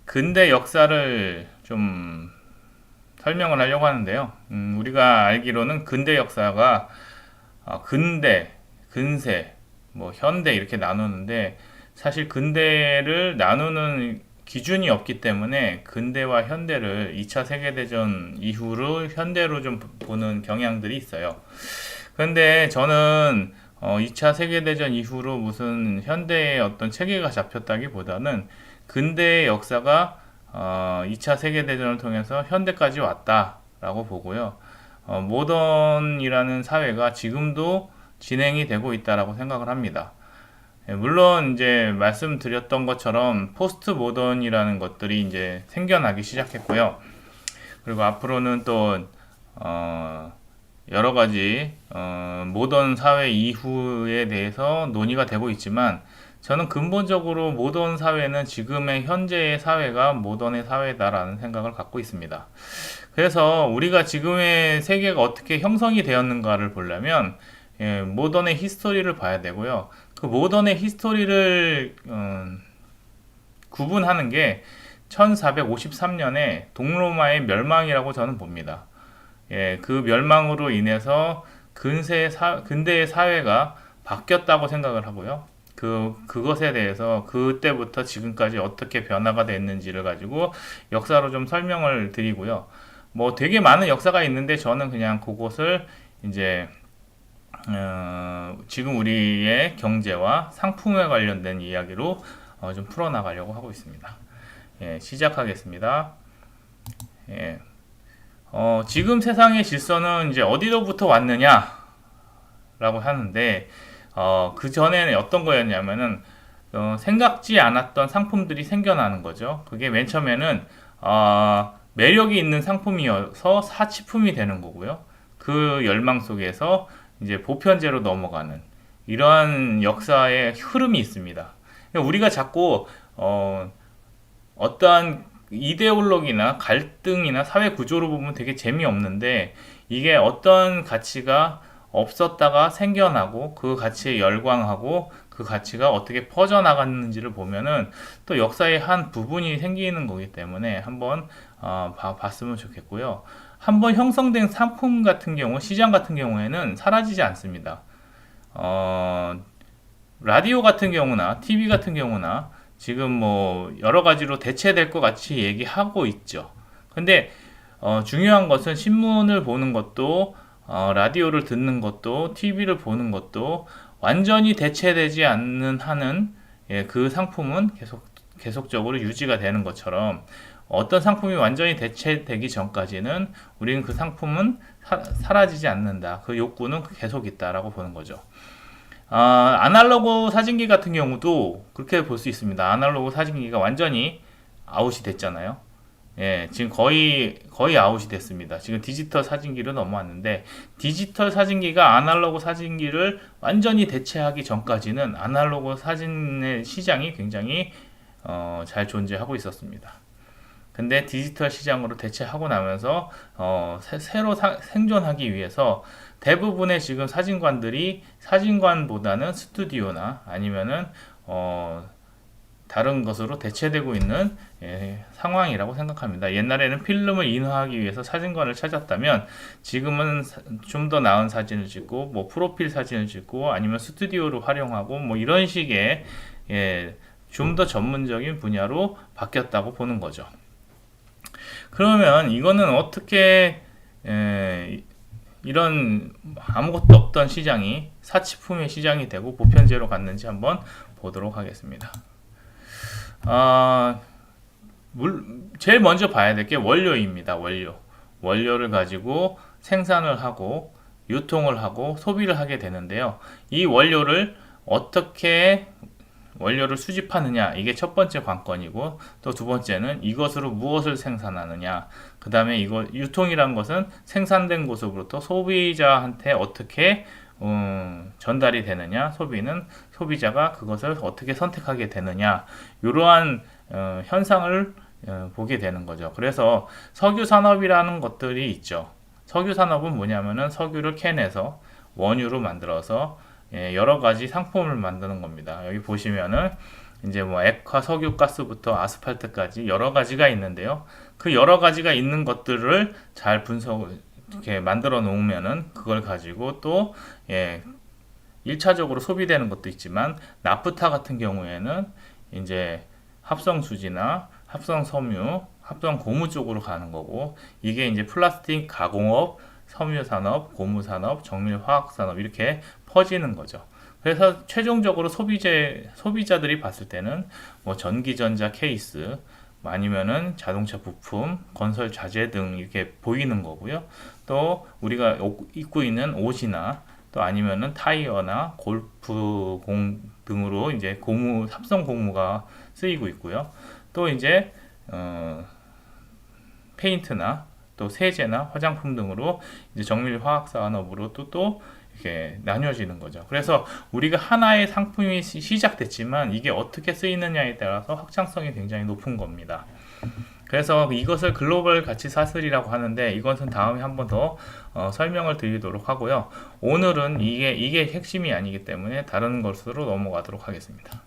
근대 역사를 좀 설명을 하려고 하는데요. 우리가 알기로는 근대 역사가 근대, 근세, 뭐 현대 이렇게 나누는데 사실 근대를 나누는 기준이 없기 때문에 근대와 현대를 2차 세계대전 이후로 현대로 좀 보는 경향들이 있어요. 그런데 저는 2차 세계대전 이후로 무슨 현대의 어떤 체계가 잡혔다기보다는 근대의 역사가 2차 세계대전을 통해서 현대까지 왔다라고 보고요. 모던이라는 사회가 지금도 진행이 되고 있다라고 생각을 합니다. 물론 이제 말씀드렸던 것처럼 포스트 모던이라는 것들이 이제 생겨나기 시작했고요. 그리고 앞으로는 또 여러 가지 모던 사회 이후에 대해서 논의가 되고 있지만 저는 근본적으로 모던 사회는 지금의 현재의 사회가 모던의 사회다라는 생각을 갖고 있습니다. 그래서 우리가 지금의 세계가 어떻게 형성이 되었는가를 보려면 모던의 히스토리를 봐야 되고요. 그 모던의 히스토리를 구분하는 게 1453년에 동로마의 멸망이라고 저는 봅니다. 그 멸망으로 인해서 근대의 사회가 바뀌었다고 생각을 하고요. 그것에 대해서 그때부터 지금까지 어떻게 변화가 됐는지를 가지고 역사로 좀 설명을 드리고요. 뭐 되게 많은 역사가 있는데 저는 그냥 그것을 이제 지금 우리의 경제와 상품에 관련된 이야기로 좀 풀어나가려고 하고 있습니다. 시작하겠습니다. 예, 지금 세상의 질서는 이제 어디로부터 왔느냐라고 하는데, 그 전에는 어떤 거였냐면은, 생각지 않았던 상품들이 생겨나는 거죠. 그게 맨 처음에는, 매력이 있는 상품이어서 사치품이 되는 거고요. 그 열망 속에서 이제 보편제로 넘어가는 이러한 역사의 흐름이 있습니다. 그러니까 우리가 자꾸, 어떠한 이데올로기나 갈등이나 사회 구조로 보면 되게 재미없는데 이게 어떤 가치가 없었다가 생겨나고 그 가치에 열광하고 그 가치가 어떻게 퍼져나갔는지를 보면은 또 역사의 한 부분이 생기는 거기 때문에 한번 봤으면 좋겠고요. 한번 형성된 상품 같은 경우, 시장 같은 경우에는 사라지지 않습니다. 어, 라디오 같은 경우나 TV 같은 경우나 지금 뭐 여러 가지로 대체될 것 같이 얘기하고 있죠. 근데 중요한 것은 신문을 보는 것도 라디오를 듣는 것도 TV를 보는 것도 완전히 대체되지 않는 한은 그 상품은 계속적으로 유지가 되는 것처럼 어떤 상품이 완전히 대체되기 전까지는 우리는 그 상품은 사라지지 않는다. 그 욕구는 계속 있다라고 보는 거죠. 아날로그 사진기 같은 경우도 그렇게 볼 수 있습니다. 아날로그 사진기가 완전히 아웃이 됐잖아요. 지금 거의 아웃이 됐습니다. 지금 디지털 사진기로 넘어왔는데, 디지털 사진기가 아날로그 사진기를 완전히 대체하기 전까지는 아날로그 사진의 시장이 굉장히 잘 존재하고 있었습니다. 근데 디지털 시장으로 대체하고 나면서 새로 생존하기 위해서 대부분의 지금 사진관들이 사진관보다는 스튜디오나 아니면은 다른 것으로 대체되고 있는 상황이라고 생각합니다. 옛날에는 필름을 인화하기 위해서 사진관을 찾았다면 지금은 좀 더 나은 사진을 찍고 뭐 프로필 사진을 찍고 아니면 스튜디오를 활용하고 뭐 이런 식의 좀 더 전문적인 분야로 바뀌었다고 보는 거죠. 그러면 이거는 어떻게 이런 아무것도 없던 시장이 사치품의 시장이 되고 보편제로 갔는지 한번 보도록 하겠습니다. 제일 먼저 봐야 될 게 원료입니다. 원료를 가지고 생산을 하고 유통을 하고 소비를 하게 되는데요. 이 원료를 수집하느냐, 이게 첫 번째 관건이고, 또 두 번째는 이것으로 무엇을 생산하느냐, 그 다음에 유통이란 것은 생산된 곳으로부터 소비자한테 어떻게 전달이 되느냐, 소비자가 그것을 어떻게 선택하게 되느냐, 이러한 현상을 보게 되는 거죠. 그래서 석유 산업이라는 것들이 있죠. 석유 산업은 뭐냐면은 석유를 캔에서 원유로 만들어서 여러 가지 상품을 만드는 겁니다. 여기 보시면은 이제 뭐 액화 석유가스부터 아스팔트까지 여러 가지가 있는데요. 그 여러 가지가 있는 것들을 잘 이렇게 만들어 놓으면은 그걸 가지고 또 1차적으로 소비되는 것도 있지만 나프타 같은 경우에는 이제 합성 수지나 합성 섬유, 합성 고무 쪽으로 가는 거고, 이게 이제 플라스틱 가공업, 섬유 산업, 고무 산업, 정밀 화학 산업 이렇게 퍼지는 거죠. 그래서 최종적으로 소비자들이 봤을 때는 뭐 전기전자 케이스, 아니면은 자동차 부품, 건설 자재 등 이렇게 보이는 거고요. 또 우리가 입고 있는 옷이나 또 아니면은 타이어나 골프공 등으로 이제 합성 고무가 쓰이고 있고요. 또 이제 페인트나 또 세제나 화장품 등으로 이제 정밀 화학 산업으로 또 이렇게 나뉘어지는 거죠. 그래서 우리가 하나의 상품이 시작됐지만 이게 어떻게 쓰이느냐에 따라서 확장성이 굉장히 높은 겁니다. 그래서 이것을 글로벌 가치 사슬이라고 하는데, 이것은 다음에 한 번 더 설명을 드리도록 하고요. 오늘은 이게 핵심이 아니기 때문에 다른 것으로 넘어가도록 하겠습니다.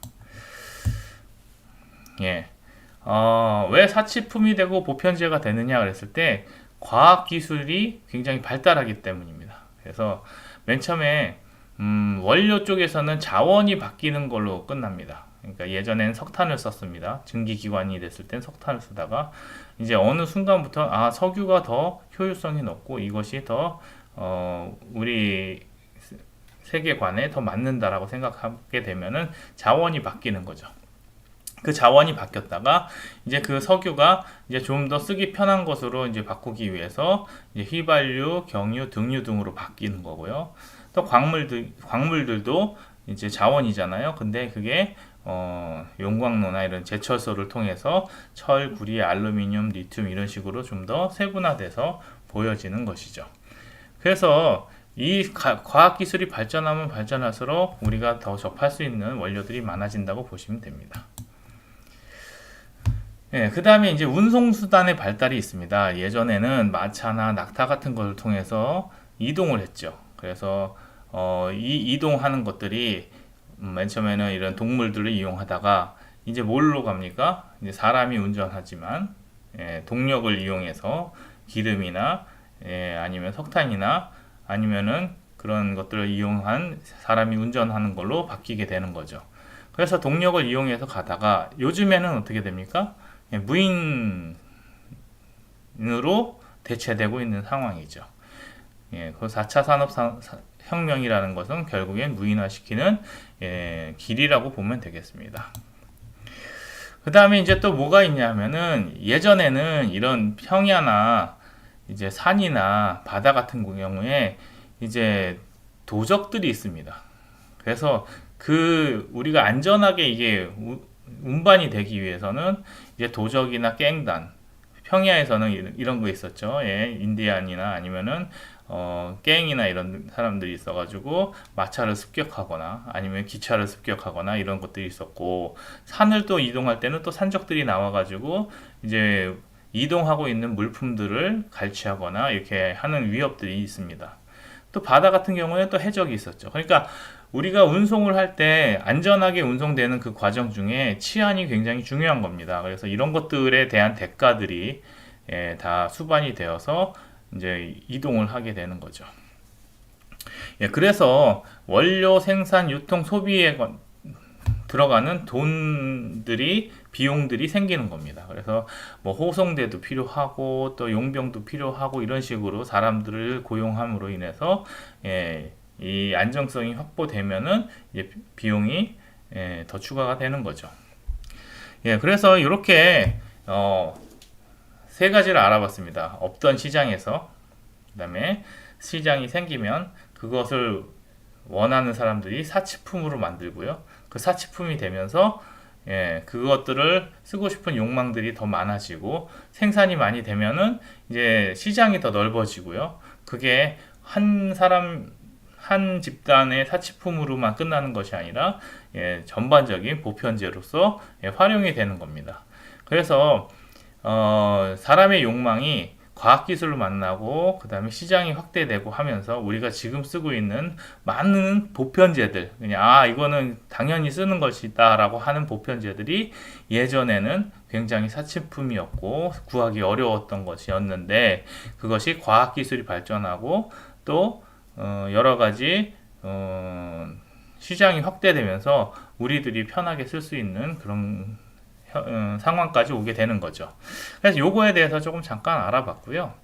왜 사치품이 되고 보편재가 되느냐 그랬을 때 과학기술이 굉장히 발달하기 때문입니다. 그래서 맨 처음에 원료 쪽에서는 자원이 바뀌는 걸로 끝납니다. 그러니까 예전엔 석탄을 썼습니다. 증기기관이 됐을 땐 석탄을 쓰다가 이제 어느 순간부터 석유가 더 효율성이 높고 이것이 더 우리 세계관에 더 맞는다라고 생각하게 되면은 자원이 바뀌는 거죠. 그 자원이 바뀌었다가 이제 그 석유가 이제 좀 더 쓰기 편한 것으로 이제 바꾸기 위해서 이제 휘발유, 경유, 등유 등으로 바뀌는 거고요. 또 광물들도 이제 자원이잖아요. 근데 그게 용광로나 이런 제철소를 통해서 철, 구리, 알루미늄, 리튬 이런 식으로 좀 더 세분화돼서 보여지는 것이죠. 그래서 이 과학기술이 발전하면 발전할수록 우리가 더 접할 수 있는 원료들이 많아진다고 보시면 됩니다. 그 다음에 이제 운송수단의 발달이 있습니다. 예전에는 마차나 낙타 같은 걸 통해서 이동을 했죠. 그래서 이 이동하는 것들이 맨 처음에는 이런 동물들을 이용하다가 이제 뭘로 갑니까? 이제 사람이 운전하지만 동력을 이용해서 기름이나 아니면 석탄이나 아니면은 그런 것들을 이용한 사람이 운전하는 걸로 바뀌게 되는 거죠. 그래서 동력을 이용해서 가다가 요즘에는 어떻게 됩니까? 무인으로 대체되고 있는 상황이죠. 그 4차 산업혁명이라는 것은 결국엔 무인화시키는 길이라고 보면 되겠습니다. 그 다음에 이제 또 뭐가 있냐면은 예전에는 이런 평야나 이제 산이나 바다 같은 경우에 이제 도적들이 있습니다. 그래서 우리가 안전하게 이게 운반이 되기 위해서는 이제 도적이나 갱단, 평야에서는 이런 거 있었죠. 인디안이나 아니면은 갱이나 이런 사람들이 있어가지고 마차를 습격하거나 아니면 기차를 습격하거나 이런 것들이 있었고, 산을 또 이동할 때는 또 산적들이 나와가지고 이제 이동하고 있는 물품들을 갈취하거나 이렇게 하는 위협들이 있습니다. 또 바다 같은 경우에 또 해적이 있었죠. 그러니까 우리가 운송을 할 때 안전하게 운송되는 그 과정 중에 치안이 굉장히 중요한 겁니다. 그래서 이런 것들에 대한 대가들이 다 수반이 되어서 이제 이동을 하게 되는 거죠. 그래서 원료 생산, 유통, 소비에 들어가는 비용들이 생기는 겁니다. 그래서 뭐 호송대도 필요하고 또 용병도 필요하고 이런 식으로 사람들을 고용함으로 인해서 이 안정성이 확보되면은 이제 비용이 더 추가가 되는 거죠. 그래서 이렇게 세 가지를 알아봤습니다. 없던 시장에서, 그다음에 시장이 생기면 그것을 원하는 사람들이 사치품으로 만들고요. 그 사치품이 되면서 그것들을 쓰고 싶은 욕망들이 더 많아지고 생산이 많이 되면은 이제 시장이 더 넓어지고요. 그게 한 집단의 사치품으로만 끝나는 것이 아니라 전반적인 보편재로서 활용이 되는 겁니다. 그래서 사람의 욕망이 과학기술을 만나고 그 다음에 시장이 확대되고 하면서 우리가 지금 쓰고 있는 많은 보편제들, 그냥 이거는 당연히 쓰는 것이다 라고 하는 보편제들이 예전에는 굉장히 사치품이었고 구하기 어려웠던 것이었는데, 그것이 과학기술이 발전하고 또 여러 가지 시장이 확대되면서 우리들이 편하게 쓸 수 있는 그런 상황까지 오게 되는 거죠. 그래서 요거에 대해서 조금 잠깐 알아봤고요.